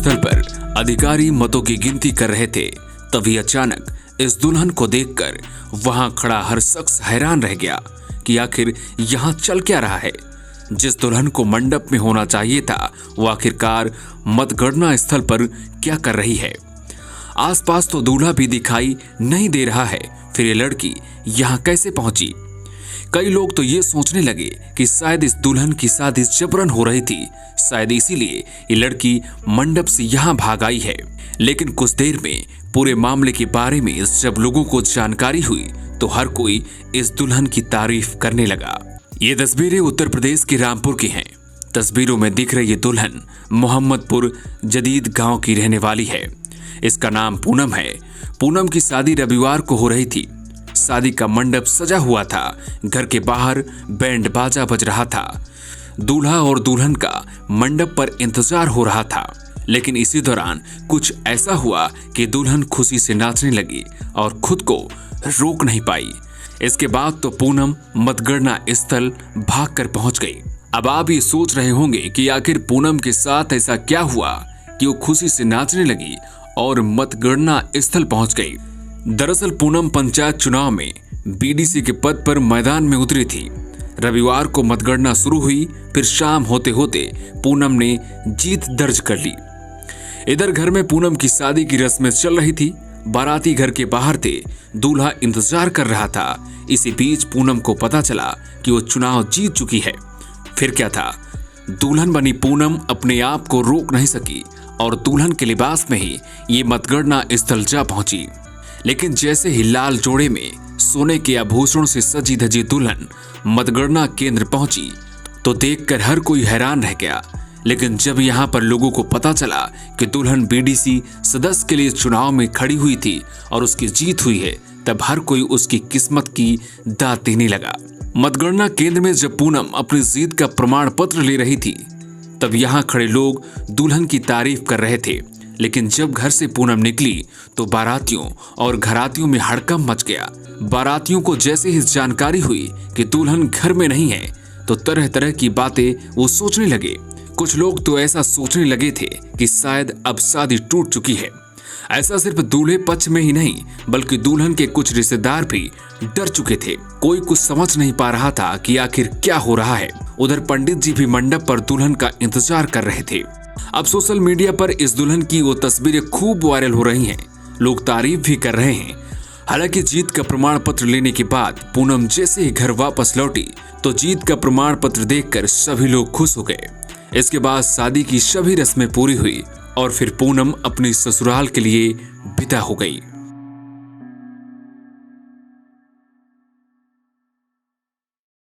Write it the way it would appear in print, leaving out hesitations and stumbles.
स्थल पर अधिकारी मतों की गिनती कर रहे थे, तभी अचानक इस दुल्हन को देखकर वहां खड़ा हर शख्स हैरान रह गया कि आखिर यहां चल क्या रहा है। जिस दुल्हन को मंडप में होना चाहिए था वो आखिरकार मतगणना स्थल पर क्या कर रही है। आसपास तो दूल्हा भी दिखाई नहीं दे रहा है, फिर ये लड़की यहां कैसे पहुंची। कई लोग तो ये सोचने लगे कि शायद इस दुल्हन की शादी जबरन हो रही थी, शायद इसीलिए ये लड़की मंडप से यहां भाग आई है। लेकिन कुछ देर में पूरे मामले के बारे में जब लोगों को जानकारी हुई तो हर कोई इस दुल्हन की तारीफ करने लगा। ये तस्वीरें उत्तर प्रदेश के रामपुर की हैं। तस्वीरों में दिख रही ये दुल्हन मोहम्मदपुर जदीद गांव की रहने वाली है। इसका नाम पूनम है। पूनम की शादी रविवार को हो रही थी। शादी का मंडप सजा हुआ था, घर के बाहर बैंड बाजा बज रहा था। दूल्हा और दुल्हन का मंडप पर इंतजार हो रहा था। लेकिन इसी दौरान कुछ ऐसा हुआ कि दुल्हन खुशी से नाचने लगी और खुद को रोक नहीं पाई। इसके बाद तो पूनम मतगणना स्थल भागकर पहुंच गई। अब आप ये सोच रहे होंगे कि आखिर पूनम के साथ ऐसा क्या हुआ कि वो खुशी से नाचने लगी और मतगणना स्थल पहुंच गई। दरअसल पूनम पंचायत चुनाव में बीडीसी के पद पर मैदान में उतरी थी। रविवार को मतगणना शुरू हुई, फिर शाम होते होते पूनम ने जीत दर्ज कर ली। इधर घर में पूनम की शादी की रस्में चल रही थी। बाराती घर के बाहर थे, दूल्हा इंतजार कर रहा था। इसी बीच पूनम को पता चला कि वो चुनाव जीत चुकी है। फिर क्या था, दुल्हन बनी पूनम अपने आप को रोक नहीं सकी और दुल्हन के लिबास में ही ये मतगणना स्थल जा पहुंची। लेकिन जैसे ही लाल जोड़े में सोने के आभूषणों से सजी धजी दुल्हन मतगणना केंद्र पहुंची तो देखकर हर कोई हैरान रह गया। लेकिन जब यहां पर लोगों को पता चला कि दुल्हन बीडीसी सदस्य के लिए चुनाव में खड़ी हुई थी और उसकी जीत हुई है, तब हर कोई उसकी किस्मत की दाद देने लगा। मतगणना केंद्र में जब पूनम अपनी जीत का प्रमाण पत्र ले रही थी तब यहां खड़े लोग दुल्हन की तारीफ कर रहे थे। लेकिन जब घर से पूनम निकली तो बारातियों और घरातियों में हड़कंप मच गया। बारातियों को जैसे ही जानकारी हुई कि दुल्हन घर में नहीं है तो तरह तरह की बातें वो सोचने लगे। कुछ लोग तो ऐसा सोचने लगे थे कि शायद अब शादी टूट चुकी है। ऐसा सिर्फ दूल्हे पक्ष में ही नहीं बल्कि दुल्हन के कुछ रिश्तेदार भी डर चुके थे। कोई कुछ समझ नहीं पा रहा था कि आखिर क्या हो रहा है। उधर पंडित जी भी मंडप पर दुल्हन का इंतजार कर रहे थे। अब सोशल मीडिया पर इस दुल्हन की वो तस्वीरें खूब वायरल हो रही हैं। लोग तारीफ भी कर रहे हैं। हालांकि जीत का प्रमाण पत्र लेने के बाद पूनम जैसे ही घर वापस लौटी तो जीत का प्रमाण पत्र देखकर सभी लोग खुश हो गए। इसके बाद शादी की सभी रस्में पूरी हुई और फिर पूनम अपनी ससुराल के लिए विदा हो गई।